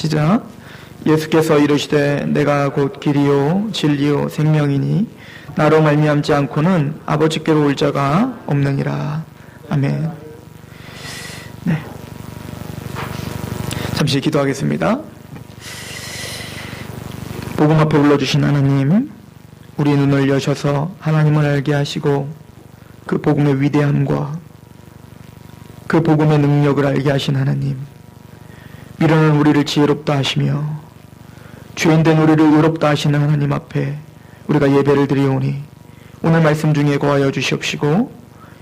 시작. 예수께서 이르시되 내가 곧 길이요 진리요 생명이니 나로 말미암지 않고는 아버지께로 올 자가 없느니라. 아멘. 네. 잠시 기도하겠습니다. 복음 앞에 불러주신 하나님, 우리 눈을 여셔서 하나님을 알게 하시고 그 복음의 위대함과 그 복음의 능력을 알게 하신 하나님, 미련한 우리를 지혜롭다 하시며 죄인된 우리를 의롭다 하시는 하나님 앞에 우리가 예배를 드리오니 오늘 말씀 중에 거하여 주시옵시고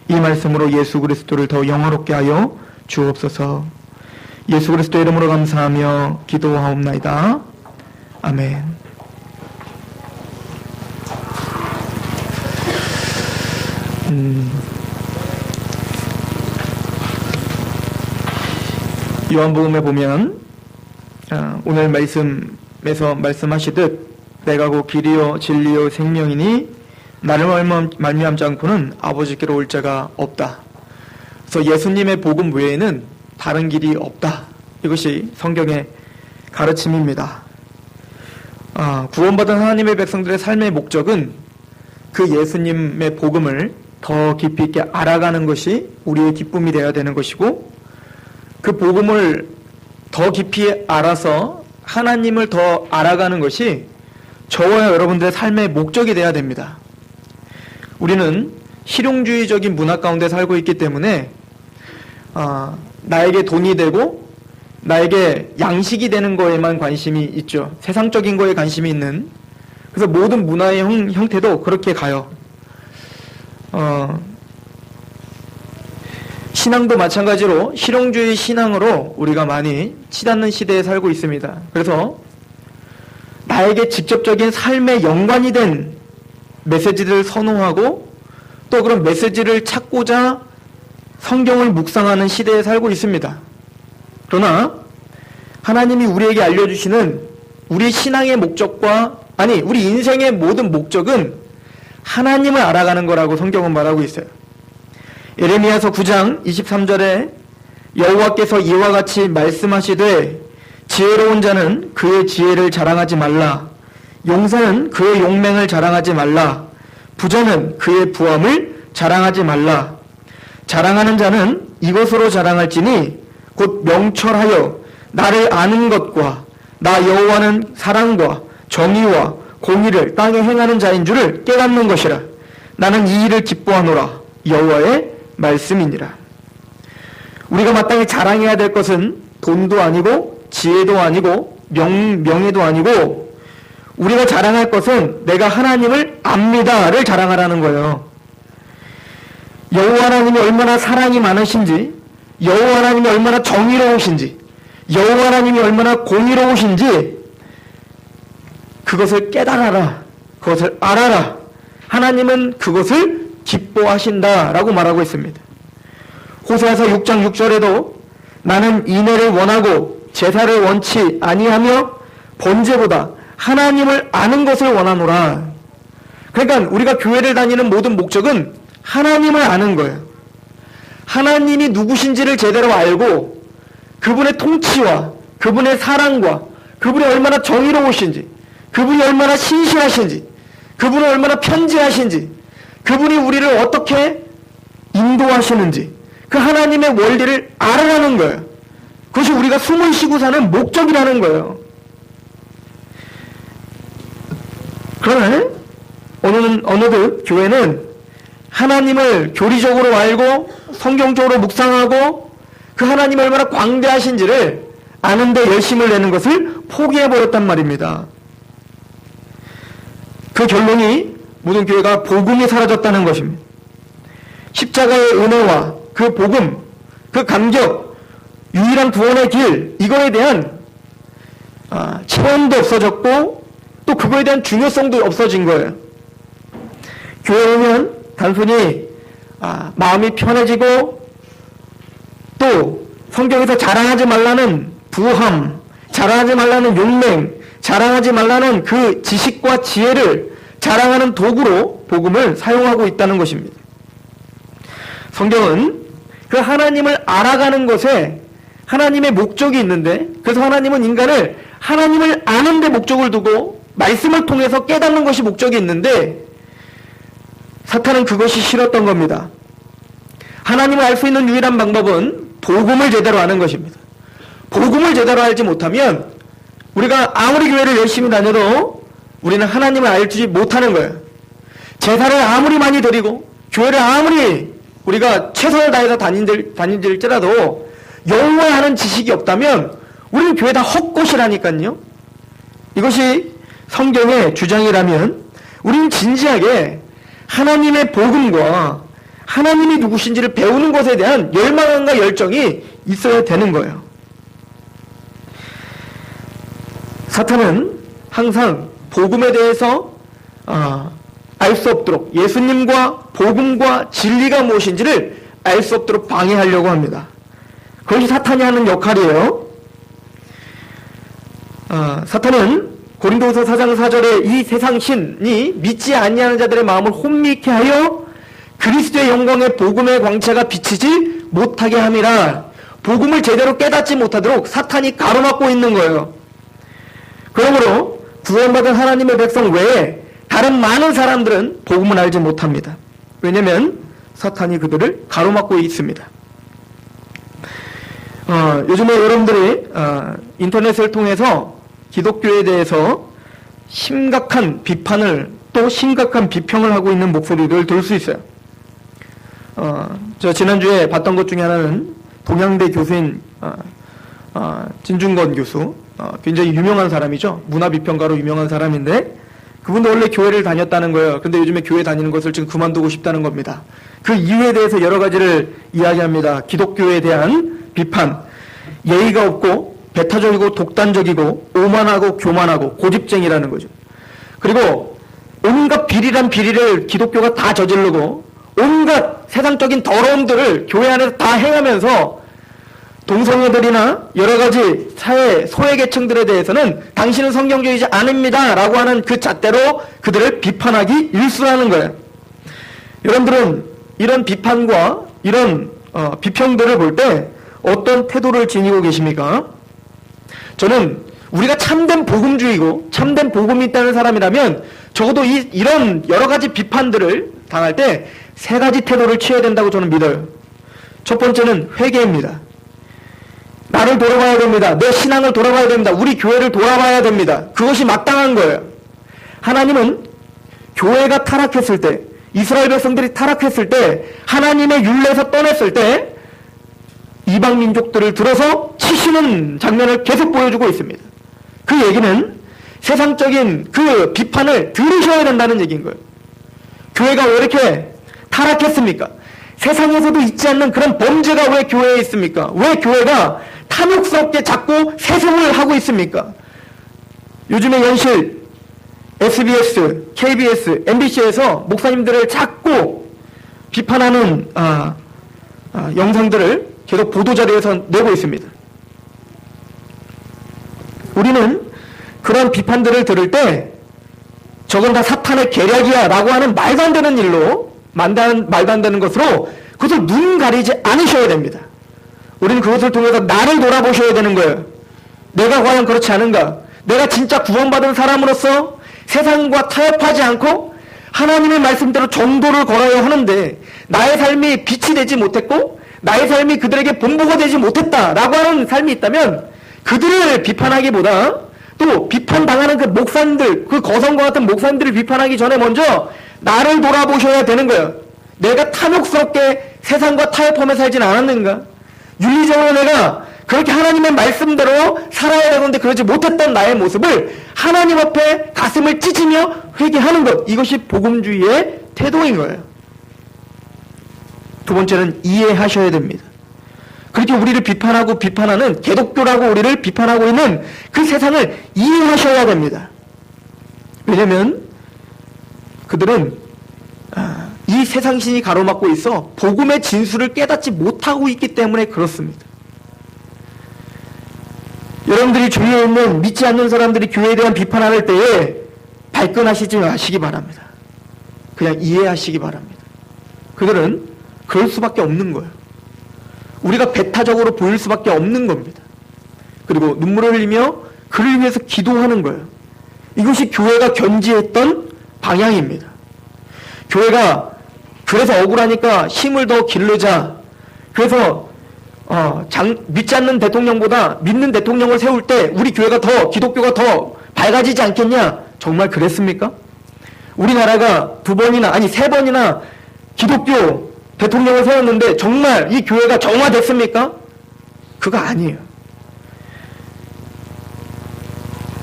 이 말씀으로 예수 그리스도를 더 영화롭게 하여 주옵소서. 예수 그리스도 이름으로 감사하며 기도하옵나이다. 아멘. 요한복음에 보면 오늘 말씀에서 말씀하시듯 내가 곧 길이요 진리요 생명이니 나를 말미암지 않고는 아버지께로 올 자가 없다. 그래서 예수님의 복음 외에는 다른 길이 없다. 이것이 성경의 가르침입니다. 구원받은 하나님의 백성들의 삶의 목적은 그 예수님의 복음을 더 깊이 있게 알아가는 것이 우리의 기쁨이 되어야 되는 것이고, 그 복음을 더 깊이 알아서 하나님을 더 알아가는 것이 저와 여러분들의 삶의 목적이 되어야 됩니다. 우리는 실용주의적인 문화 가운데 살고 있기 때문에 나에게 돈이 되고 나에게 양식이 되는 거에만 관심이 있죠. 세상적인 거에 관심이 있는, 그래서 모든 문화의 형태도 그렇게 가요. 신앙도 마찬가지로 실용주의 신앙으로 우리가 많이 치닫는 시대에 살고 있습니다. 그래서 나에게 직접적인 삶에 연관이 된 메시지를 선호하고 또 그런 메시지를 찾고자 성경을 묵상하는 시대에 살고 있습니다. 그러나 하나님이 우리에게 알려주시는 우리 신앙의 목적과 우리 인생의 모든 목적은 하나님을 알아가는 거라고 성경은 말하고 있어요. 예레미야서 9장 23절에 여호와께서 이와 같이 말씀하시되 지혜로운 자는 그의 지혜를 자랑하지 말라. 용사는 그의 용맹을 자랑하지 말라. 부자는 그의 부함을 자랑하지 말라. 자랑하는 자는 이것으로 자랑할지니 곧 명철하여 나를 아는 것과 나 여호와는 사랑과 정의와 공의를 땅에 행하는 자인 줄을 깨닫는 것이라. 나는 이 일을 기뻐하노라. 여호와의 말씀이니라. 우리가 마땅히 자랑해야 될 것은 돈도 아니고 지혜도 아니고 명예도 아니고, 우리가 자랑할 것은 내가 하나님을 압니다를 자랑하라는 거예요. 여호와 하나님이 얼마나 사랑이 많으신지, 여호와 하나님이 얼마나 정의로우신지, 여호와 하나님이 얼마나 공의로우신지 그것을 깨달아라. 그것을 알아라. 하나님은 그것을 기뻐하신다라고 말하고 있습니다. 호세아서 6장 6절에도 나는 인애를 원하고 제사를 원치 아니하며 번제보다 하나님을 아는 것을 원하노라. 그러니까 우리가 교회를 다니는 모든 목적은 하나님을 아는 거예요. 하나님이 누구신지를 제대로 알고 그분의 통치와 그분의 사랑과 그분이 얼마나 정의로우신지, 그분이 얼마나 신실하신지, 그분이 얼마나 편지하신지, 그분이 우리를 어떻게 인도하시는지 그 하나님의 원리를 알아가는 거예요. 그것이 우리가 숨을 쉬고 사는 목적이라는 거예요. 그러나 어느덧 교회는 하나님을 교리적으로 알고 성경적으로 묵상하고 그 하나님이 얼마나 광대하신지를 아는데 열심을 내는 것을 포기해버렸단 말입니다. 그 결론이 모든 교회가 복음이 사라졌다는 것입니다. 십자가의 은혜와 그 복음, 그 감격, 유일한 구원의 길, 이거에 대한 체험도 없어졌고 또 그거에 대한 중요성도 없어진 거예요. 교회 오면 단순히 마음이 편해지고 또 성경에서 자랑하지 말라는 부함, 자랑하지 말라는 용맹, 자랑하지 말라는 그 지식과 지혜를 자랑하는 도구로 복음을 사용하고 있다는 것입니다. 성경은 그 하나님을 알아가는 것에 하나님의 목적이 있는데, 그래서 하나님은 인간을 하나님을 아는 데 목적을 두고 말씀을 통해서 깨닫는 것이 목적이 있는데, 사탄은 그것이 싫었던 겁니다. 하나님을 알 수 있는 유일한 방법은 복음을 제대로 아는 것입니다. 복음을 제대로 알지 못하면 우리가 아무리 교회를 열심히 다녀도 우리는 하나님을 알지 못하는 거예요. 제사를 아무리 많이 드리고 교회를 아무리 우리가 최선을 다해서 다닌들지라도 영어에 하는 지식이 없다면 우리는 교회 다 헛것이라니까요. 이것이 성경의 주장이라면 우리는 진지하게 하나님의 복음과 하나님이 누구신지를 배우는 것에 대한 열망과 열정이 있어야 되는 거예요. 사탄은 항상 복음에 대해서 알 수 없도록, 예수님과 복음과 진리가 무엇인지를 알 수 없도록 방해하려고 합니다. 그것이 사탄이 하는 역할이에요. 사탄은 고린도후서 4장 4절에 이 세상 신이 믿지 아니하는 자들의 마음을 혼미케 하여 그리스도의 영광의 복음의 광채가 비치지 못하게 함이라. 복음을 제대로 깨닫지 못하도록 사탄이 가로막고 있는 거예요. 그러므로 구원받은 하나님의 백성 외에 다른 많은 사람들은 복음을 알지 못합니다. 왜냐하면 사탄이 그들을 가로막고 있습니다. 요즘에 여러분들이 인터넷을 통해서 기독교에 대해서 심각한 비판을 또 심각한 비평을 하고 있는 목소리를 들을 수 있어요. 저 지난주에 봤던 것 중에 하나는 동양대 교수인 진중권 교수, 굉장히 유명한 사람이죠. 문화비평가로 유명한 사람인데 그분도 원래 교회를 다녔다는 거예요. 근데 요즘에 교회 다니는 것을 지금 그만두고 싶다는 겁니다. 그 이유에 대해서 여러 가지를 이야기합니다. 기독교에 대한 비판, 예의가 없고 배타적이고 독단적이고 오만하고 교만하고 고집쟁이라는 거죠. 그리고 온갖 비리란 비리를 기독교가 다 저지르고 온갖 세상적인 더러움들을 교회 안에서 다 행하면서 동성애들이나 여러 가지 사회 소외계층들에 대해서는 당신은 성경적이지 않습니다 라고 하는 그 잣대로 그들을 비판하기 일쑤하는 거예요. 여러분들은 이런 비판과 이런 비평들을 볼 때 어떤 태도를 지니고 계십니까? 저는 우리가 참된 복음주의고 참된 복음이 있다는 사람이라면 적어도 이런 여러 가지 비판들을 당할 때 세 가지 태도를 취해야 된다고 저는 믿어요. 첫 번째는 회개입니다. 나를 돌아봐야 됩니다. 내 신앙을 돌아봐야 됩니다. 우리 교회를 돌아봐야 됩니다. 그것이 마땅한 거예요. 하나님은 교회가 타락했을 때, 이스라엘 백성들이 타락했을 때, 하나님의 율례에서 떠났을 때 이방 민족들을 들어서 치시는 장면을 계속 보여주고 있습니다. 그 얘기는 세상적인 그 비판을 들으셔야 된다는 얘기인 거예요. 교회가 왜 이렇게 타락했습니까? 세상에서도 있지 않는 그런 범죄가 왜 교회에 있습니까? 왜 교회가 탐욕스럽게 자꾸 세습을 하고 있습니까? 요즘에 연실, SBS, KBS, MBC에서 목사님들을 자꾸 비판하는 영상들을 계속 보도자료에서 내고 있습니다. 우리는 그런 비판들을 들을 때 저건 다 사탄의 계략이야 라고 하는 말도 안 되는 일로, 말도 안 되는 것으로 그것을 눈 가리지 않으셔야 됩니다. 우리는 그것을 통해서 나를 돌아보셔야 되는 거예요. 내가 과연 그렇지 않은가? 내가 진짜 구원받은 사람으로서 세상과 타협하지 않고 하나님의 말씀대로 정도를 걸어야 하는데 나의 삶이 빛이 되지 못했고 나의 삶이 그들에게 본보가 되지 못했다라고 하는 삶이 있다면 그들을 비판하기보다 또 비판당하는 그 목사님들, 그 거성과 같은 목사님들을 비판하기 전에 먼저 나를 돌아보셔야 되는 거예요. 내가 탐욕스럽게 세상과 타협하며 살진 않았는가? 윤리적으로 내가 그렇게 하나님의 말씀대로 살아야 되는데 그러지 못했던 나의 모습을 하나님 앞에 가슴을 찢으며 회개하는 것, 이것이 복음주의의 태도인 거예요. 두 번째는 이해하셔야 됩니다. 그렇게 우리를 비판하고 비판하는 개독교라고 우리를 비판하고 있는 그 세상을 이해하셔야 됩니다. 왜냐하면 그들은 이 세상신이 가로막고 있어 복음의 진수를 깨닫지 못하고 있기 때문에 그렇습니다. 여러분들이 주위에 있는 믿지 않는 사람들이 교회에 대한 비판할 때에 발끈하시지 마시기 바랍니다. 그냥 이해하시기 바랍니다. 그들은 그럴 수밖에 없는 거예요. 우리가 배타적으로 보일 수밖에 없는 겁니다. 그리고 눈물을 흘리며 그를 위해서 기도하는 거예요. 이것이 교회가 견지했던 방향입니다. 교회가 그래서 억울하니까 힘을 더 기르자. 그래서 믿지 않는 대통령보다 믿는 대통령을 세울 때 우리 교회가 더, 기독교가 더 밝아지지 않겠냐? 정말 그랬습니까? 우리나라가 3번이나 기독교 대통령을 세웠는데 정말 이 교회가 정화됐습니까? 그거 아니에요.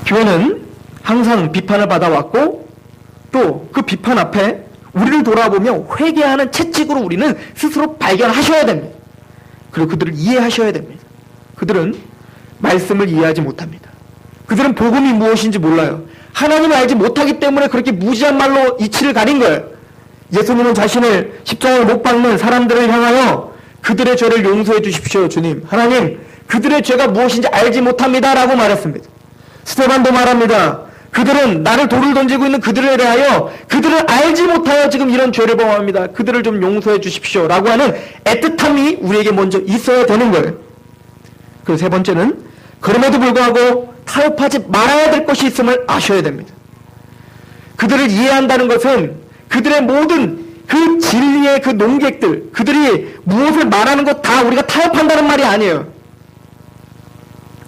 교회는 항상 비판을 받아왔고 또 그 비판 앞에 우리를 돌아보며 회개하는 채찍으로 우리는 스스로 발견하셔야 됩니다. 그리고 그들을 이해하셔야 됩니다. 그들은 말씀을 이해하지 못합니다. 그들은 복음이 무엇인지 몰라요. 하나님을 알지 못하기 때문에 그렇게 무지한 말로 이치를 가린 거예요. 예수님은 자신을 십자가에 못 박는 사람들을 향하여 그들의 죄를 용서해 주십시오, 주님. 하나님, 그들의 죄가 무엇인지 알지 못합니다. 라고 말했습니다. 스데반도 말합니다. 그들은 나를 돌을 던지고 있는 그들에 대하여 그들을 알지 못하여 지금 이런 죄를 범합니다. 그들을 좀 용서해 주십시오. 라고 하는 애틋함이 우리에게 먼저 있어야 되는 거예요. 그리고 세 번째는 그럼에도 불구하고 타협하지 말아야 될 것이 있음을 아셔야 됩니다. 그들을 이해한다는 것은 그들의 모든 그 진리의 그 농객들, 그들이 무엇을 말하는 것 다 우리가 타협한다는 말이 아니에요.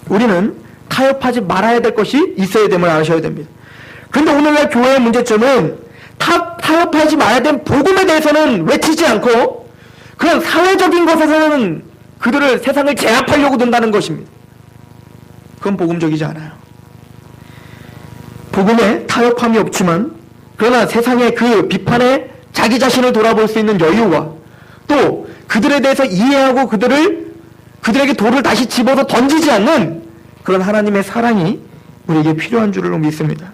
우리는 타협하지 말아야 될 것이 있어야 됨을 아셔야 됩니다. 그런데 오늘날 교회의 문제점은 타협하지 말아야 될 복음에 대해서는 외치지 않고 그런 사회적인 것에서는 그들을 세상을 제압하려고 든다는 것입니다. 그건 복음적이지 않아요. 복음에 타협함이 없지만 그러나 세상의 그 비판에 자기 자신을 돌아볼 수 있는 여유와 또 그들에 대해서 이해하고 그들에게 돌을 다시 집어서 던지지 않는 그런 하나님의 사랑이 우리에게 필요한 줄로 믿습니다.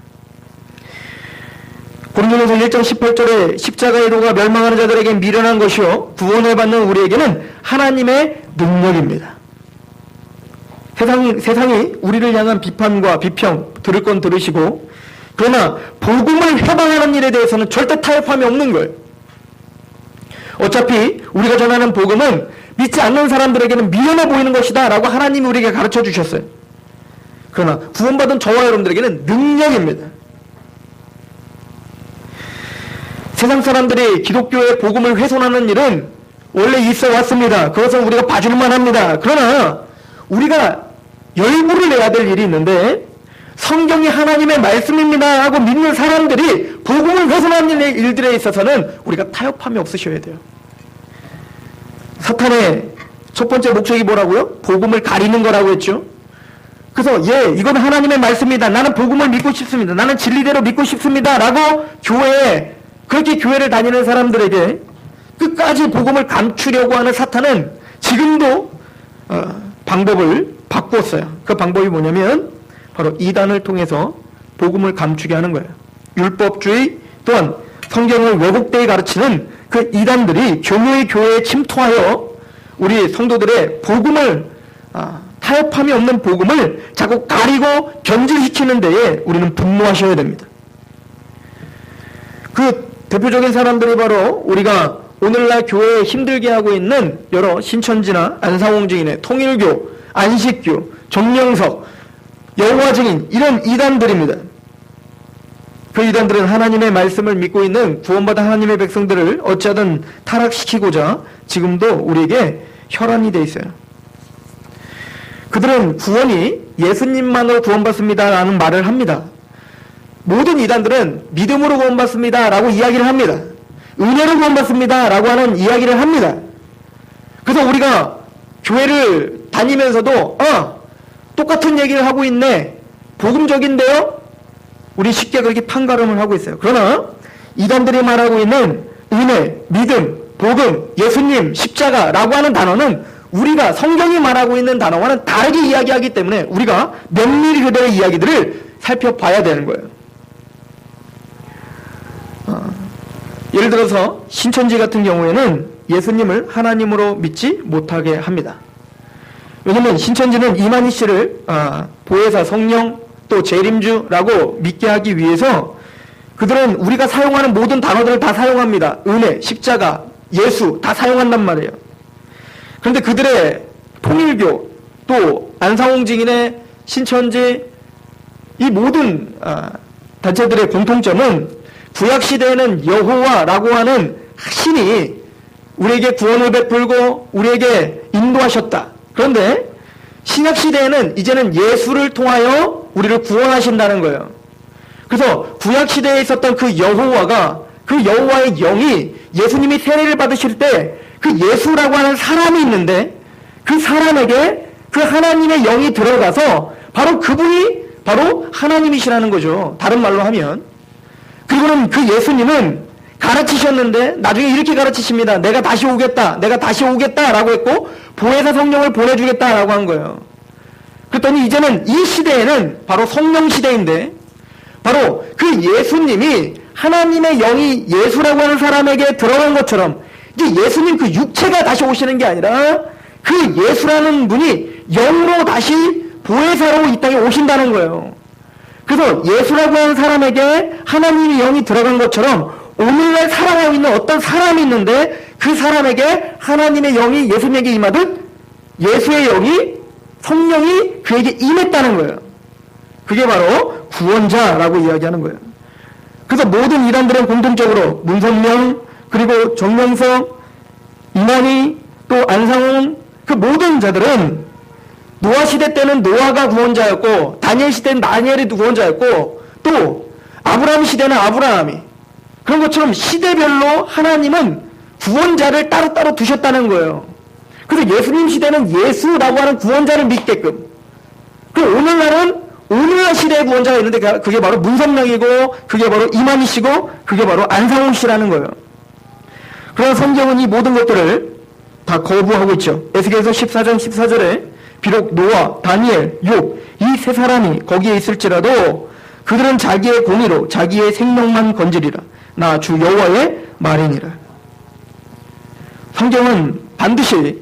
고린도전서 1장 18절에 십자가의 도가 멸망하는 자들에게 미련한 것이요 구원을 받는 우리에게는 하나님의 능력입니다. 세상이 우리를 향한 비판과 비평 들을 건 들으시고 그러나 복음을 회방하는 일에 대해서는 절대 타협함이 없는 거예요. 어차피 우리가 전하는 복음은 믿지 않는 사람들에게는 미련해 보이는 것이다 라고 하나님이 우리에게 가르쳐 주셨어요. 그러나 구원받은 저와 여러분들에게는 능력입니다. 세상 사람들이 기독교의 복음을 훼손하는 일은 원래 있어 왔습니다. 그것은 우리가 봐줄만 합니다. 그러나 우리가 열불을 내야 될 일이 있는데 성경이 하나님의 말씀입니다 하고 믿는 사람들이 복음을 훼손하는 일들에 있어서는 우리가 타협함이 없으셔야 돼요. 사탄의 첫 번째 목적이 뭐라고요? 복음을 가리는 거라고 했죠. 그래서 이건 하나님의 말씀입니다. 나는 복음을 믿고 싶습니다. 나는 진리대로 믿고 싶습니다. 라고 그렇게 교회를 다니는 사람들에게 끝까지 복음을 감추려고 하는 사탄은 지금도 방법을 바꿨어요. 그 방법이 뭐냐면 바로 이단을 통해서 복음을 감추게 하는 거예요. 율법주의 또한 성경을 왜곡되게 가르치는 그 이단들이 교묘히 교회에 침투하여 우리 성도들의 복음을 타협함이 없는 복음을 자꾸 가리고 견질시키는 데에 우리는 분노하셔야 됩니다. 그 대표적인 사람들이 바로 우리가 오늘날 교회에 힘들게 하고 있는 여러 신천지나 안상홍 증인의 통일교, 안식교, 정명석, 여호와 증인 이런 이단들입니다. 그 이단들은 하나님의 말씀을 믿고 있는 구원받은 하나님의 백성들을 어찌하든 타락시키고자 지금도 우리에게 혈안이 돼 있어요. 그들은 구원이 예수님만으로 구원받습니다 라는 말을 합니다. 모든 이단들은 믿음으로 구원받습니다 라고 이야기를 합니다. 은혜로 구원받습니다 라고 하는 이야기를 합니다. 그래서 우리가 교회를 다니면서도 똑같은 얘기를 하고 있네, 복음적인데요? 우리 쉽게 그렇게 판가름을 하고 있어요. 그러나 이단들이 말하고 있는 은혜, 믿음, 복음, 예수님, 십자가라고 하는 단어는 우리가 성경이 말하고 있는 단어와는 다르게 이야기하기 때문에 우리가 면밀히 그들의 이야기들을 살펴봐야 되는 거예요. 예를 들어서 신천지 같은 경우에는 예수님을 하나님으로 믿지 못하게 합니다. 왜냐하면 신천지는 이만희 씨를 보혜사, 성령, 또 재림주라고 믿게 하기 위해서 그들은 우리가 사용하는 모든 단어들을 다 사용합니다. 은혜, 십자가, 예수 다 사용한단 말이에요. 그런데 그들의 통일교, 또 안상홍 증인의 신천지, 이 모든 단체들의 공통점은 구약시대에는 여호와라고 하는 신이 우리에게 구원을 베풀고 우리에게 인도하셨다. 그런데 신약시대에는 이제는 예수를 통하여 우리를 구원하신다는 거예요. 그래서 구약시대에 있었던 그 여호와가, 그 여호와의 영이 예수님이 세례를 받으실 때 그 예수라고 하는 사람이 있는데 그 사람에게 그 하나님의 영이 들어가서 바로 그분이 바로 하나님이시라는 거죠. 다른 말로 하면. 그리고는 그 예수님은 가르치셨는데 나중에 이렇게 가르치십니다. 내가 다시 오겠다. 내가 다시 오겠다라고 했고 보혜사 성령을 보내주겠다라고 한 거예요. 그랬더니 이제는 이 시대에는 바로 성령 시대인데 바로 그 예수님이 하나님의 영이 예수라고 하는 사람에게 들어간 것처럼 이제 예수님 그 육체가 다시 오시는 게 아니라 그 예수라는 분이 영으로 다시 보혜사로 이 땅에 오신다는 거예요. 그래서 예수라고 하는 사람에게 하나님의 영이 들어간 것처럼 오늘날 살아가고 있는 어떤 사람이 있는데 그 사람에게 하나님의 영이 예수님에게 임하듯 예수의 영이, 성령이 그에게 임했다는 거예요. 그게 바로 구원자라고 이야기하는 거예요. 그래서 모든 이단들은 공통적으로 문선명, 그리고 정명석, 이만희, 또 안상홍, 그 모든 자들은 노아 시대 때는 노아가 구원자였고 다니엘 시대는 다니엘이 구원자였고 또 아브라함 시대는 아브라함이, 그런 것처럼 시대별로 하나님은 구원자를 따로따로 두셨다는 거예요. 그래서 예수님 시대는 예수라고 하는 구원자를 믿게끔, 그리고 오늘날은 오늘날 시대의 구원자가 있는데 그게 바로 문선명이고 그게 바로 이만희 씨고 그게 바로 안상홍 씨라는 거예요. 그러나 성경은 이 모든 것들을 다 거부하고 있죠. 에스겔서 14장 14절에 비록 노아, 다니엘, 욥 이 세 사람이 거기에 있을지라도 그들은 자기의 공의로 자기의 생명만 건지리라. 나 주 여호와의 말이니라. 성경은 반드시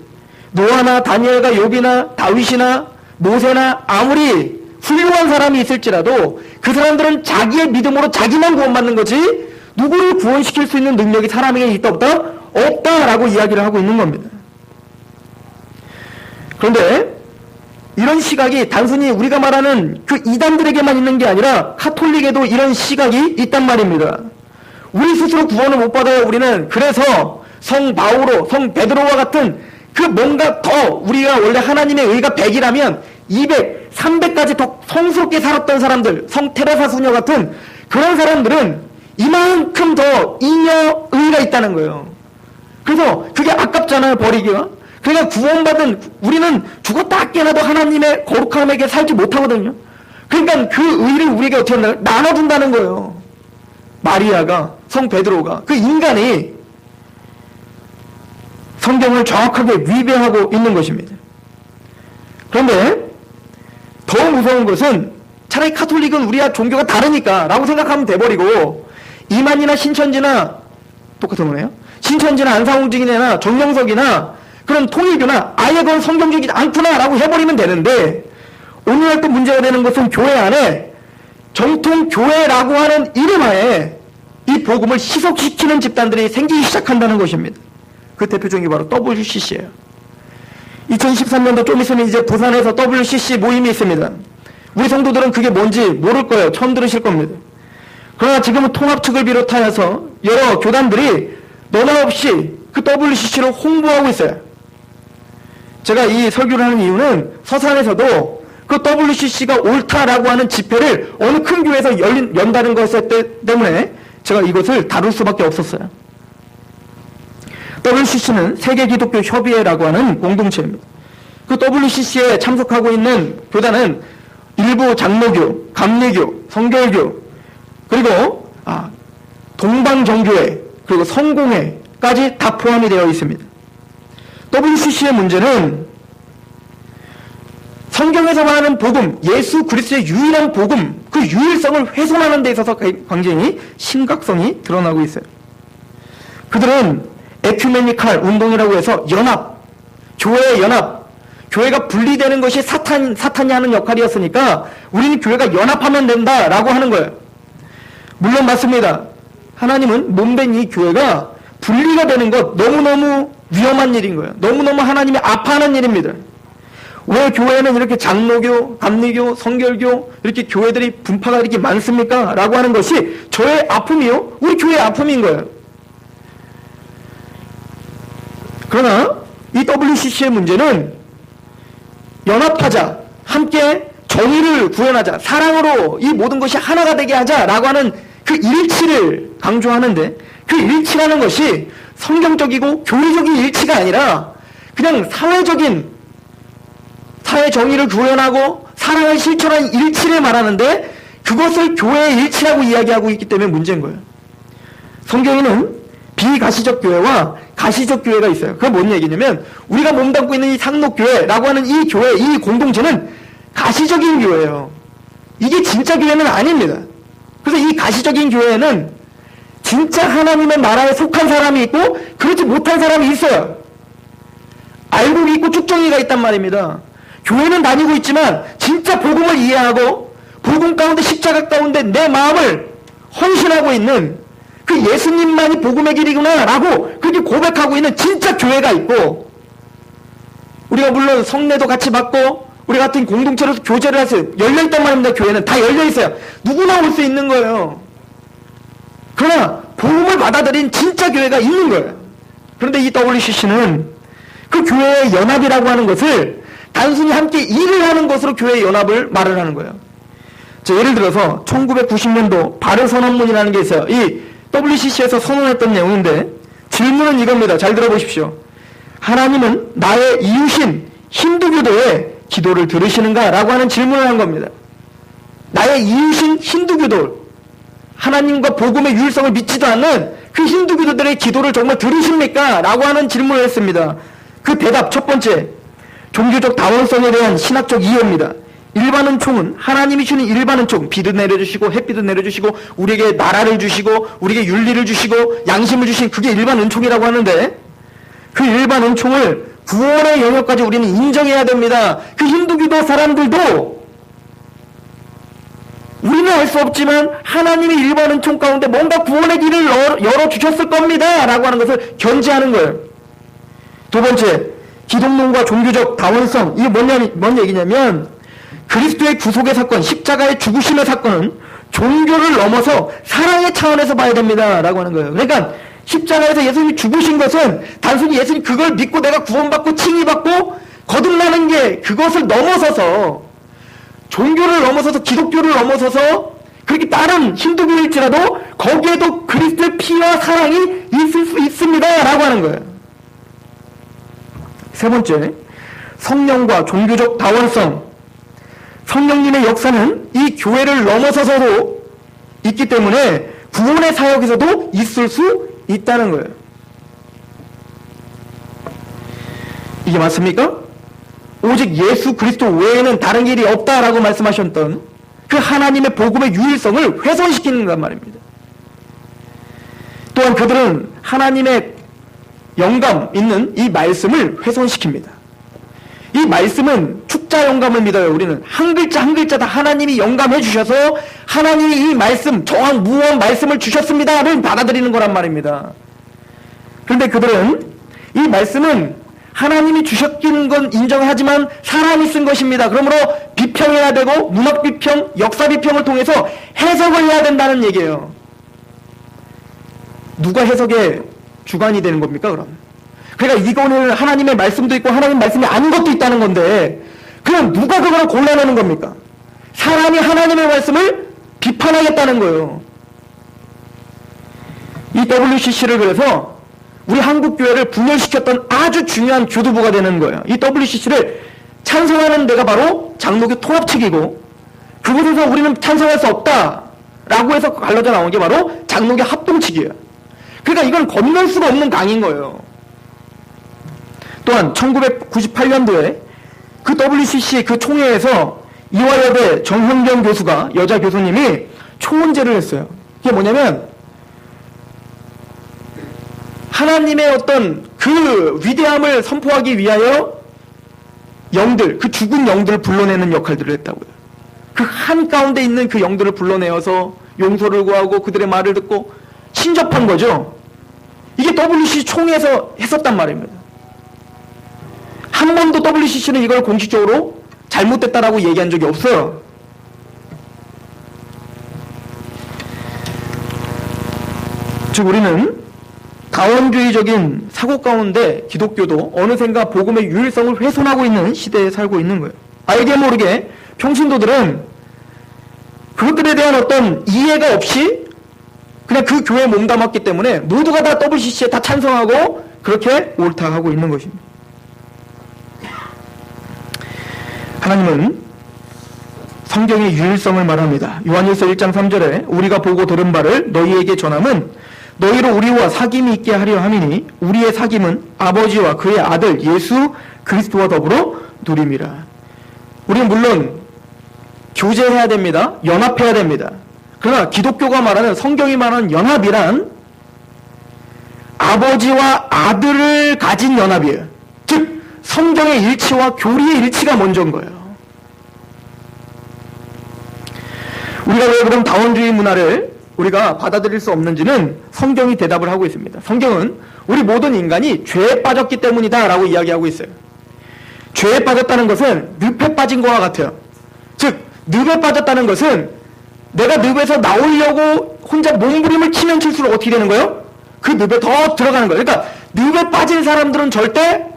노아나 다니엘과 욥이나 다윗이나 모세나 아무리 훌륭한 사람이 있을지라도 그 사람들은 자기의 믿음으로 자기만 구원받는 거지 누구를 구원시킬 수 있는 능력이 사람에게 있다 없다? 없다라고 이야기를 하고 있는 겁니다. 그런데 이런 시각이 단순히 우리가 말하는 그 이단들에게만 있는 게 아니라 카톨릭에도 이런 시각이 있단 말입니다. 우리 스스로 구원을 못 받아요. 우리는 그래서 성 바오로, 성 베드로와 같은 그 뭔가 더 우리가 원래 하나님의 의가 100이라면 200, 300까지 더 성스럽게 살았던 사람들, 성 테레사 수녀 같은 그런 사람들은 이만큼 더 잉여 의가 있다는 거예요. 그래서 그게 아깝잖아요, 버리기가. 그러니까 구원받은 우리는 죽었다 깨나도 하나님의 거룩함에게 살지 못하거든요. 그러니까 그 의를 우리에게 어떻게 나눠준다는 거예요. 마리아가, 성 베드로가, 그 인간이 성경을 정확하게 위배하고 있는 것입니다. 그런데 더 무서운 것은 차라리 카톨릭은 우리와 종교가 다르니까 라고 생각하면 돼버리고 이만희나 신천지나 똑같은 거네요. 신천지나 안상홍 증인이나 정명석이나 그런 통일교나 아예 그건 성경적이지 않구나 라고 해버리면 되는데 오늘날 또 문제가 되는 것은 교회 안에 정통 교회라고 하는 이름하에 이 복음을 희석시키는 집단들이 생기기 시작한다는 것입니다. 그 대표적인 게 바로 WCC예요. 2013년도 좀 있으면 이제 부산에서 WCC 모임이 있습니다. 우리 성도들은 그게 뭔지 모를 거예요. 처음 들으실 겁니다. 그러나 지금은 통합 측을 비롯하여서 여러 교단들이 너나 없이 그 WCC를 홍보하고 있어요. 제가 이 설교를 하는 이유는 서산에서도 그 WCC가 옳다라고 하는 집회를 어느 큰 교회에서 연다는 것 때문에 제가 이것을 다룰 수밖에 없었어요. WCC는 세계기독교협의회라고 하는 공동체입니다. 그 WCC에 참석하고 있는 교단은 일부 장로교, 감리교, 성결교, 그리고 동방정교회, 그리고 성공회까지 다 포함이 되어 있습니다. WCC의 문제는 성경에서 말하는 복음, 예수 그리스도의 유일한 복음, 그 유일성을 훼손하는 데 있어서 굉장히 심각성이 드러나고 있어요. 그들은 에큐메니칼 운동이라고 해서 연합, 교회의 연합, 교회가 분리되는 것이 사탄이 하는 역할이었으니까 우리는 교회가 연합하면 된다라고 하는 거예요. 물론 맞습니다. 하나님은 몸된 이 교회가 분리가 되는 것 너무너무 위험한 일인 거예요. 너무너무 하나님이 아파하는 일입니다. 왜 교회는 이렇게 장로교, 감리교, 성결교 이렇게 교회들이 분파가 이렇게 많습니까? 라고 하는 것이 저의 아픔이요, 우리 교회의 아픔인 거예요. 그러나 이 WCC의 문제는 연합하자, 함께 정의를 구현하자, 사랑으로 이 모든 것이 하나가 되게 하자라고 하는 그 일치를 강조하는데, 그 일치라는 것이 성경적이고 교리적인 일치가 아니라 그냥 사회적인 사회 정의를 구현하고 사랑을 실천한 일치를 말하는데, 그것을 교회의 일치라고 이야기하고 있기 때문에 문제인 거예요. 성경에는 비가시적 교회와 가시적 교회가 있어요. 그건 뭔 얘기냐면, 우리가 몸담고 있는 이 상록교회라고 하는 이 교회, 이 공동체는 가시적인 교회예요. 이게 진짜 교회는 아닙니다. 그래서 이 가시적인 교회에는 진짜 하나님의 나라에 속한 사람이 있고 그렇지 못한 사람이 있어요. 알고 있고 쭉정이가 있단 말입니다. 교회는 다니고 있지만 진짜 복음을 이해하고 복음 가운데, 십자가 가운데 내 마음을 헌신하고 있는 그 예수님만이 복음의 길이구나 라고 그렇게 고백하고 있는 진짜 교회가 있고, 우리가 물론 성례도 같이 받고 우리 같은 공동체로서 교제를 해서 열려있단 말입니다. 교회는 다 열려있어요. 누구나 올 수 있는 거예요. 그러나 복음을 받아들인 진짜 교회가 있는 거예요. 그런데 이 WCC는 그 교회의 연합이라고 하는 것을 단순히 함께 일을 하는 것으로 교회의 연합을 말을 하는 거예요. 자, 예를 들어서 1990년도 바르선언문이라는 게 있어요. 이 WCC에서 선언했던 내용인데, 질문은 이겁니다. 잘 들어보십시오. 하나님은 나의 이웃인 힌두교도의 기도를 들으시는가? 라고 하는 질문을 한 겁니다. 나의 이웃인 힌두교도, 하나님과 복음의 유일성을 믿지도 않는 그 힌두교도들의 기도를 정말 들으십니까? 라고 하는 질문을 했습니다. 그 대답 첫 번째, 종교적 다원성에 대한 신학적 이해입니다. 일반 은총은 하나님이 주는 일반 은총, 비도 내려주시고 햇빛도 내려주시고 우리에게 나라를 주시고 우리에게 윤리를 주시고 양심을 주신, 그게 일반 은총이라고 하는데, 그 일반 은총을 구원의 영역까지 우리는 인정해야 됩니다. 그 힌두교도 사람들도 우리는 알 수 없지만 하나님의 일반 은총 가운데 뭔가 구원의 길을 열어주셨을 겁니다 라고 하는 것을 견지하는 거예요. 두 번째, 기독론과 종교적 다원성. 이게 뭔 얘기냐면, 그리스도의 구속의 사건, 십자가의 죽으심의 사건은 종교를 넘어서 사랑의 차원에서 봐야 됩니다 라고 하는 거예요. 그러니까 십자가에서 예수님이 죽으신 것은 단순히 예수님 그걸 믿고 내가 구원받고 칭의받고 거듭나는 게, 그것을 넘어서서, 종교를 넘어서서 기독교를 넘어서서 그렇게 다른 힌두교일지라도 거기에도 그리스도의 피와 사랑이 있을 수 있습니다 라고 하는 거예요. 세 번째, 성령과 종교적 다원성. 성령님의 역사는 이 교회를 넘어서서도 있기 때문에 구원의 사역에서도 있을 수 있다는 거예요. 이게 맞습니까? 오직 예수 그리스도 외에는 다른 길이 없다라고 말씀하셨던 그 하나님의 복음의 유일성을 훼손시키는 말입니다. 또한 그들은 하나님의 영감 있는 이 말씀을 훼손시킵니다. 이 말씀은 축자 영감을 믿어요. 우리는 한 글자 한 글자 다 하나님이 영감해 주셔서 하나님이 이 말씀, 정확 무언 말씀을 주셨습니다를 받아들이는 거란 말입니다. 그런데 그들은 이 말씀은 하나님이 주셨기는 건 인정하지만 사람이 쓴 것입니다. 그러므로 비평해야 되고 문학 비평, 역사 비평을 통해서 해석을 해야 된다는 얘기예요. 누가 해석의 주관이 되는 겁니까, 그럼? 그러니까 이거는 하나님의 말씀도 있고 하나님 말씀이 아닌 것도 있다는 건데, 그럼 누가 그거를 골라내는 겁니까? 사람이 하나님의 말씀을 비판하겠다는 거예요. 이 WCC를 그래서 우리 한국교회를 분열시켰던 아주 중요한 교두보가 되는 거예요. 이 WCC를 찬성하는 데가 바로 장로교 통합 측이고, 그곳에서 우리는 찬성할 수 없다라고 해서 갈라져 나온 게 바로 장로교 합동 측이에요. 그러니까 이건 건널 수가 없는 강인 거예요. 또한 1998년도에 그 WCC 그 총회에서 이화여대 정현경 교수가, 여자 교수님이 초원제를 했어요. 이게 뭐냐면, 하나님의 어떤 그 위대함을 선포하기 위하여 영들, 그 죽은 영들을 불러내는 역할들을 했다고요. 그 한가운데 있는 그 영들을 불러내어서 용서를 구하고 그들의 말을 듣고 신접한 거죠. 이게 WCC 총회에서 했었단 말입니다. 한 번도 WCC는 이걸 공식적으로 잘못됐다라고 얘기한 적이 없어요. 즉 우리는 다원주의적인 사고 가운데 기독교도 어느샌가 복음의 유일성을 훼손하고 있는 시대에 살고 있는 거예요. 알게 모르게 평신도들은 그것들에 대한 어떤 이해가 없이 그냥 그 교회에 몸담았기 때문에 모두가 다 WCC에 다 찬성하고 그렇게 옳다하고 있는 것입니다. 하나님은 성경의 유일성을 말합니다. 요한일서 1장 3절에 우리가 보고 들은 바를 너희에게 전함은 너희로 우리와 사귐이 있게 하려 함이니 우리의 사귐은 아버지와 그의 아들 예수 그리스도와 더불어 누림이라. 우리는 물론 교제해야 됩니다. 연합해야 됩니다. 그러나 기독교가 말하는, 성경이 말하는 연합이란 아버지와 아들을 가진 연합이에요. 즉 성경의 일치와 교리의 일치가 먼저인 거예요. 우리가 왜 그럼 다원주의 문화를 우리가 받아들일 수 없는지는 성경이 대답을 하고 있습니다. 성경은 우리 모든 인간이 죄에 빠졌기 때문이다 라고 이야기하고 있어요. 죄에 빠졌다는 것은 늪에 빠진 것과 같아요. 즉 늪에 빠졌다는 것은 내가 늪에서 나오려고 혼자 몸부림을 치면 칠수록 어떻게 되는 거예요? 그 늪에 더 들어가는 거예요. 그러니까 늪에 빠진 사람들은 절대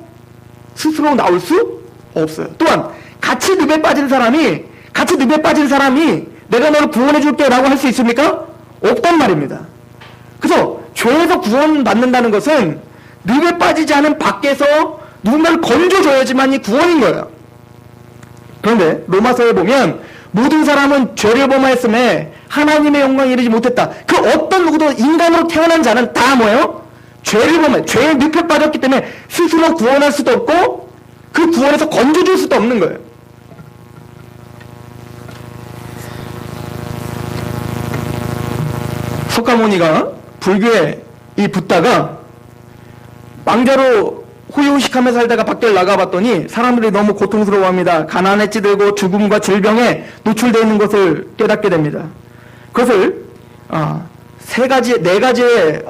스스로 나올 수 없어요. 또한 같이 늪에 빠진 사람이 내가 너를 구원해 줄게 라고 할 수 있습니까? 없단 말입니다. 그래서 죄에서 구원받는다는 것은 늪에 빠지지 않은 밖에서 누군가를 건져줘야지만이 구원인 거예요. 그런데 로마서에 보면 모든 사람은 죄를 범하였음에 하나님의 영광에 이르지 못했다. 그 어떤 누구도 인간으로 태어난 자는 다 뭐예요? 죄를 범해, 죄의 늪에 빠졌기 때문에 스스로 구원할 수도 없고 그 구원에서 건져줄 수도 없는 거예요. 석가모니가 불교에 붙다가 왕자로 호의호식하며 살다가 밖을 나가봤더니 사람들이 너무 고통스러워합니다. 가난에 찌들고 죽음과 질병에 노출되어 있는 것을 깨닫게 됩니다. 그것을 네 가지의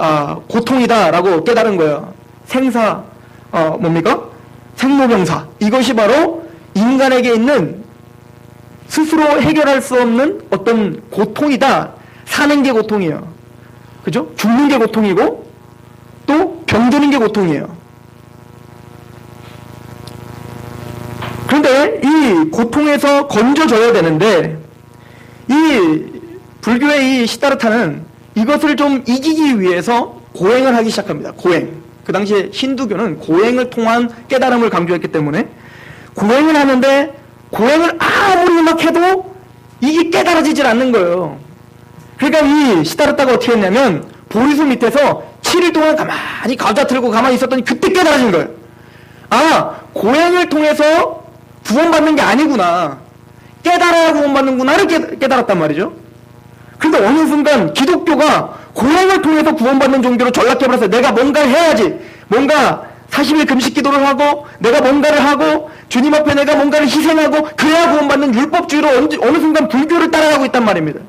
고통이다라고 깨달은 거예요. 생사, 뭡니까? 생로병사. 이것이 바로 인간에게 있는 스스로 해결할 수 없는 어떤 고통이다. 사는 게 고통이에요. 그죠? 죽는 게 고통이고 또 병드는 게 고통이에요. 그런데 이 고통에서 건져줘야 되는데 이 불교의 이 시다르타는 이것을 좀 이기기 위해서 고행을 하기 시작합니다. 고행. 그 당시에 힌두교는 고행을 통한 깨달음을 강조했기 때문에 고행을 하는데 고행을 아무리 막 해도 이게 깨달아지질 않는 거예요. 그러니까 이 시다르타가 어떻게 했냐면 보리수 밑에서 7일 동안 가만히 과자 들고 가만히 있었더니 그때 깨달아진 거예요. 고행을 통해서 구원받는 게 아니구나. 깨달아야 구원받는구나를 깨달았단 말이죠. 그런데 어느 순간 기독교가 고행을 통해서 구원받는 종교로 전락해버렸어요. 내가 뭔가를 해야지. 뭔가 40일 금식 기도를 하고 내가 뭔가를 하고 주님 앞에 내가 뭔가를 희생하고 그래야 구원받는 율법주의로 어느 순간 불교를 따라가고 있단 말입니다.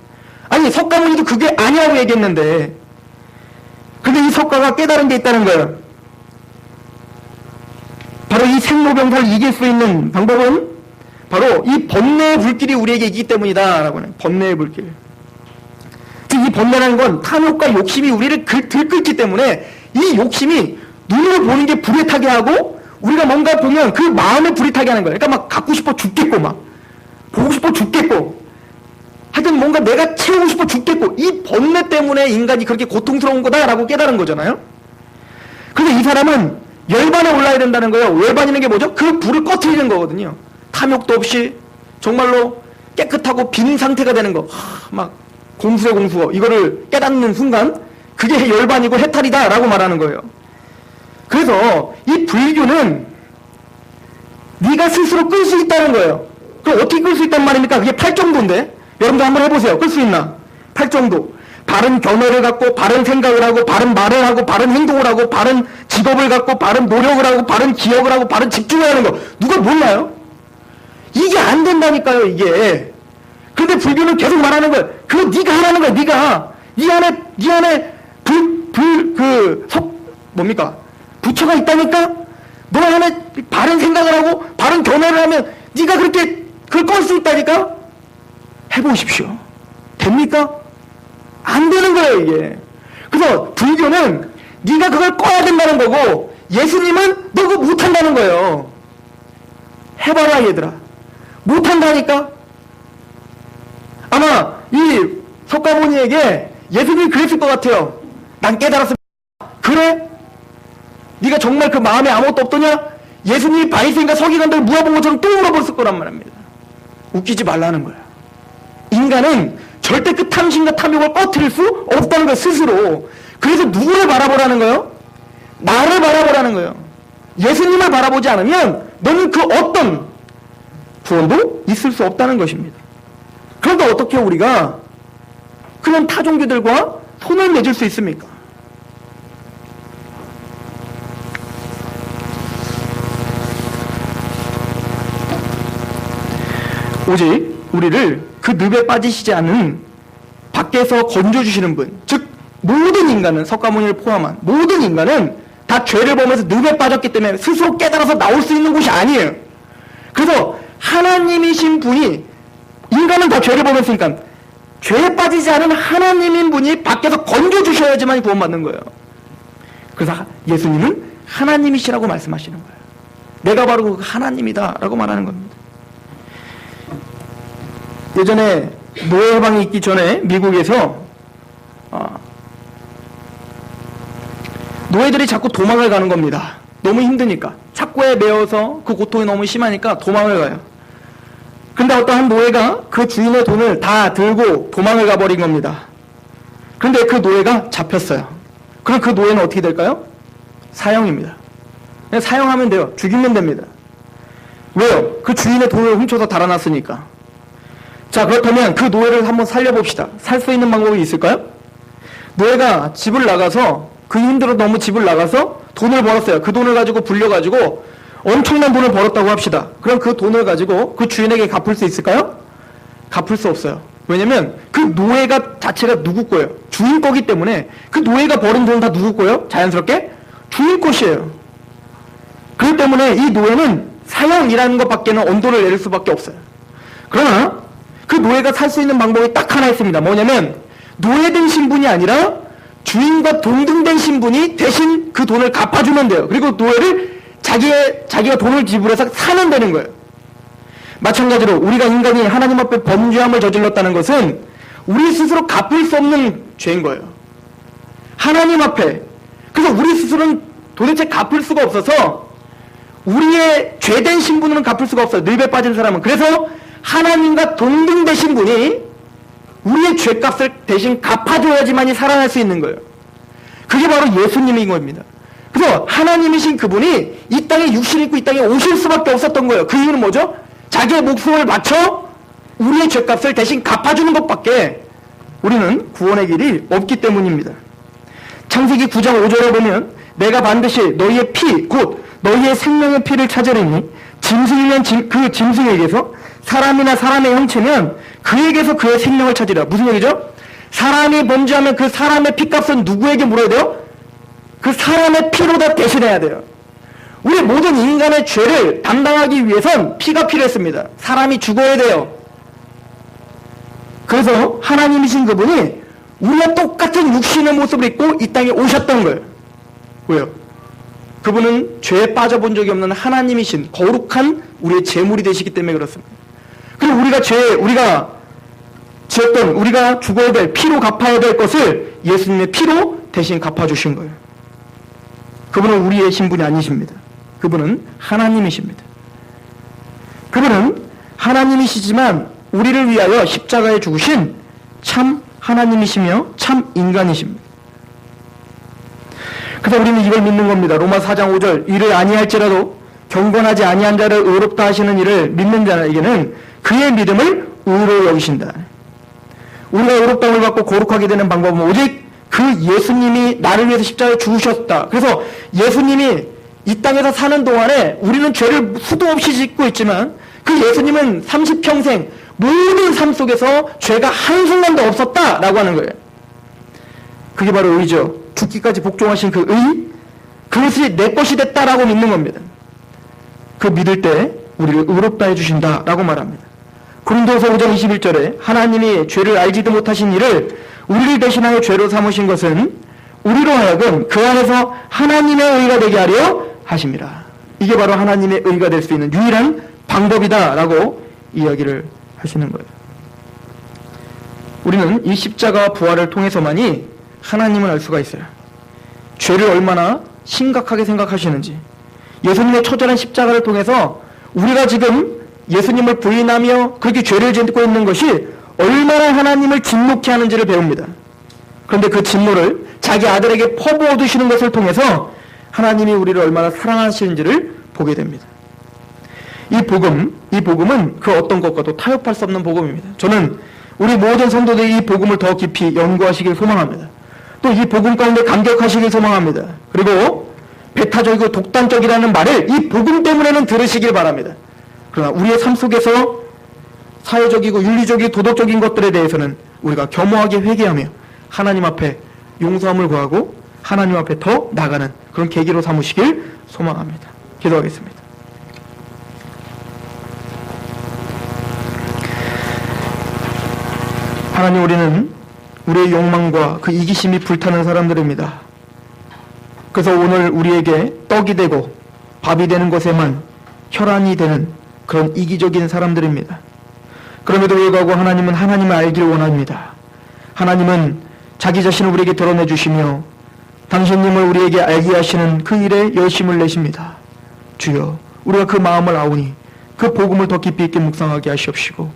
아니 석가모니도 그게 아니라고 얘기했는데 근데 이 석가가 깨달은 게 있다는 거예요. 바로 이 생로병사를 이길 수 있는 방법은 바로 이 번뇌의 불길이 우리에게 있기 때문이다 라고 하는 번뇌의 불길. 즉 이 번뇌라는 건 탐욕과 욕심이 우리를 들끓기 때문에 이 욕심이 눈으로 보는 게 불에 타게 하고 우리가 뭔가 보면 그 마음에 불이 타게 하는 거예요. 그러니까 막 갖고 싶어 죽겠고 막 보고 싶어 죽겠고 하여튼 뭔가 내가 채우고 싶어 죽겠고 이 번뇌 때문에 인간이 그렇게 고통스러운 거다라고 깨달은 거잖아요. 그런데 이 사람은 열반에 올라야 된다는 거예요. 열반이라는 게 뭐죠? 그 불을 꺼트리는 거거든요. 탐욕도 없이 정말로 깨끗하고 빈 상태가 되는 거. 막 공수해 공수어 이거를 깨닫는 순간 그게 열반이고 해탈이다 라고 말하는 거예요. 그래서 이 불교는 네가 스스로 끌 수 있다는 거예요. 그럼 어떻게 끌 수 있단 말입니까? 그게 8정도인데 여러분도 한번 해보세요. 끌 수 있나? 8정도. 바른 견해를 갖고 바른 생각을 하고 바른 말을 하고 바른 행동을 하고 바른 직업을 갖고 바른 노력을 하고 바른 기억을 하고 바른 집중을 하는 거 누가 몰라요? 이게 안 된다니까요. 이게. 근데 불교는 계속 말하는 거예요. 그거 네가 하라는 거야. 네가 네 안에 뭡니까? 부처가 있다니까 너 안에 바른 생각을 하고 바른 견해를 하면 네가 그렇게 그걸 껐을 수 있다니까? 해보십시오. 됩니까? 안 되는 거예요, 이게. 그래서 불교는 네가 그걸 꺼야 된다는 거고 예수님은 너 그거 못한다는 거예요. 해봐라, 얘들아. 못한다니까? 아마 이 석가모니에게 예수님이 그랬을 것 같아요. 난 깨달았습니다. 그래? 네가 정말 그 마음에 아무것도 없더냐? 예수님이 바리새인과 서기관들을 물어본 것처럼 또 물어봤을 거란 말입니다. 웃기지 말라는 거야. 인간은 절대 그 탐심과 탐욕을 꺼트릴 수 없다는 거예요, 스스로. 그래서 누구를 바라보라는 거예요? 나를 바라보라는 거예요. 예수님을 바라보지 않으면 너는 그 어떤 구원도 있을 수 없다는 것입니다. 그런데 어떻게 우리가 그런 타종교들과 손을 맺을 수 있습니까? 오직 우리를 그 늪에 빠지시지 않은 밖에서 건져주시는 분, 즉 모든 인간은, 석가모니를 포함한 모든 인간은 다 죄를 범해서 늪에 빠졌기 때문에 스스로 깨달아서 나올 수 있는 곳이 아니에요. 그래서 하나님이신 분이, 인간은 다 죄를 범했으니까 죄에 빠지지 않은 하나님인 분이 밖에서 건져주셔야지만 구원받는 거예요. 그래서 예수님은 하나님이시라고 말씀하시는 거예요. 내가 바로 그 하나님이다 라고 말하는 겁니다. 예전에 노예 해방이 있기 전에 미국에서 노예들이 자꾸 도망을 가는 겁니다. 너무 힘드니까. 착고에 매여서 그 고통이 너무 심하니까 도망을 가요. 근데 어떤 한 노예가 그 주인의 돈을 다 들고 도망을 가버린 겁니다. 그런데 그 노예가 잡혔어요. 그럼 그 노예는 어떻게 될까요? 사형입니다. 그냥 사형하면 돼요. 죽이면 됩니다. 왜요? 그 주인의 돈을 훔쳐서 달아났으니까. 자, 그렇다면 그 노예를 한번 살려봅시다. 살 수 있는 방법이 있을까요? 노예가 집을 나가서, 그 힘들어 너무 집을 나가서 돈을 벌었어요. 그 돈을 가지고 불려가지고 엄청난 돈을 벌었다고 합시다. 그럼 그 돈을 가지고 그 주인에게 갚을 수 있을까요? 갚을 수 없어요. 왜냐면 그 노예가 자체가 누구 거예요? 주인 거기 때문에 그 노예가 벌은 돈은 다 누구 거예요? 자연스럽게 주인 것이에요. 그렇기 때문에 이 노예는 사형이라는 것밖에는 언도를 내릴 수밖에 없어요. 그러나 그 노예가 살 수 있는 방법이 딱 하나 있습니다. 뭐냐면 노예된 신분이 아니라 주인과 동등된 신분이 대신 그 돈을 갚아주면 돼요. 그리고 노예를 자기가 돈을 지불해서 사면 되는 거예요. 마찬가지로 우리가 인간이 하나님 앞에 범죄함을 저질렀다는 것은 우리 스스로 갚을 수 없는 죄인 거예요. 하나님 앞에. 그래서 우리 스스로는 도대체 갚을 수가 없어서 우리의 죄된 신분으로는 갚을 수가 없어요. 늪에 빠진 사람은. 그래서 하나님과 동등되신 분이 우리의 죄값을 대신 갚아줘야지만이 살아날 수 있는 거예요. 그게 바로 예수님인 겁니다. 그래서 하나님이신 그분이 이 땅에 육신을 입고 이 땅에 오실 수밖에 없었던 거예요. 그 이유는 뭐죠? 자기의 목숨을 바쳐 우리의 죄값을 대신 갚아주는 것밖에 우리는 구원의 길이 없기 때문입니다. 창세기 9장 5절에 보면 내가 반드시 너희의 피, 곧 너희의 생명의 피를 찾으리니 짐승이면 그 짐승에게서, 사람이나 사람의 형체면 그에게서 그의 생명을 찾으리라. 무슨 얘기죠? 사람이 범죄하면 그 사람의 피값은 누구에게 물어야 돼요? 그 사람의 피로 다 대신해야 돼요. 우리 모든 인간의 죄를 담당하기 위해선 피가 필요했습니다. 사람이 죽어야 돼요. 그래서 하나님이신 그분이 우리와 똑같은 육신의 모습을 입고 이 땅에 오셨던 거예요. 왜요? 그분은 죄에 빠져본 적이 없는 하나님이신 거룩한 우리의 제물이 되시기 때문에 그렇습니다. 그리고 우리가 지었던, 우리가 죽어야 될, 피로 갚아야 될 것을 예수님의 피로 대신 갚아주신 거예요. 그분은 우리의 신분이 아니십니다. 그분은 하나님이십니다. 그분은 하나님이시지만 우리를 위하여 십자가에 죽으신 참 하나님이시며 참 인간이십니다. 그래서 우리는 이걸 믿는 겁니다. 로마 4장 5절, 이를 아니할지라도 경건하지 아니한 자를 의롭다 하시는 이를 믿는 자에게는 그의 믿음을 의로 여기신다. 우리가 의롭다함을 받고 거룩하게 되는 방법은 오직 그 예수님이 나를 위해서 십자가에 죽으셨다. 그래서 예수님이 이 땅에서 사는 동안에 우리는 죄를 수도 없이 짓고 있지만 그 예수님은 30평생 모든 삶 속에서 죄가 한순간도 없었다라고 하는 거예요. 그게 바로 의죠. 죽기까지 복종하신 그 의, 그것이 내 것이 됐다라고 믿는 겁니다. 그 믿을 때 우리를 의롭다 해주신다라고 말합니다. 고린도서 5장 21절에 하나님이 죄를 알지도 못하신 이를 우리를 대신하여 죄로 삼으신 것은 우리로 하여금 그 안에서 하나님의 의가 되게 하려 하심이라. 이게 바로 하나님의 의가 될 수 있는 유일한 방법이다라고 이야기를 하시는 거예요. 우리는 이 십자가 부활을 통해서만이 하나님을 알 수가 있어요. 죄를 얼마나 심각하게 생각하시는지, 예수님의 처절한 십자가를 통해서 우리가 지금 예수님을 부인하며 그렇게 죄를 짓고 있는 것이 얼마나 하나님을 진노케 하는지를 배웁니다. 그런데 그 진노를 자기 아들에게 퍼부어 두시는 것을 통해서 하나님이 우리를 얼마나 사랑하시는지를 보게 됩니다. 이 복음은 그 어떤 것과도 타협할 수 없는 복음입니다. 저는 우리 모든 성도들이 이 복음을 더 깊이 연구하시길 소망합니다. 또 이 복음 가운데 감격하시길 소망합니다. 그리고 배타적이고 독단적이라는 말을 이 복음 때문에는 들으시길 바랍니다. 그러나 우리의 삶 속에서 사회적이고 윤리적이고 도덕적인 것들에 대해서는 우리가 겸허하게 회개하며 하나님 앞에 용서함을 구하고 하나님 앞에 더 나가는 그런 계기로 삼으시길 소망합니다. 기도하겠습니다. 하나님, 우리는 우리의 욕망과 그 이기심이 불타는 사람들입니다. 그래서 오늘 우리에게 떡이 되고 밥이 되는 것에만 혈안이 되는 그런 이기적인 사람들입니다. 그럼에도 불구하고 하나님은 하나님을 알기를 원합니다. 하나님은 자기 자신을 우리에게 드러내 주시며 당신님을 우리에게 알게 하시는 그 일에 열심을 내십니다. 주여, 우리가 그 마음을 아오니 그 복음을 더 깊이 있게 묵상하게 하시옵시고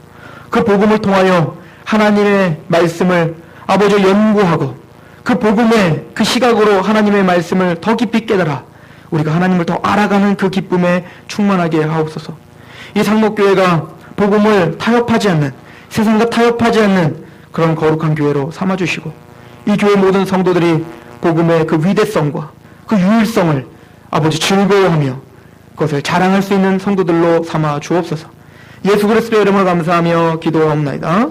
그 복음을 통하여 하나님의 말씀을 아버지 연구하고 그 복음의 그 시각으로 하나님의 말씀을 더 깊이 깨달아 우리가 하나님을 더 알아가는 그 기쁨에 충만하게 하옵소서. 이 상목교회가 복음을 타협하지 않는, 세상과 타협하지 않는 그런 거룩한 교회로 삼아주시고 이 교회 모든 성도들이 복음의 그 위대성과 그 유일성을 아버지 즐거워하며 그것을 자랑할 수 있는 성도들로 삼아 주옵소서. 예수 그리스도의 이름으로 감사하며 기도하옵나이다.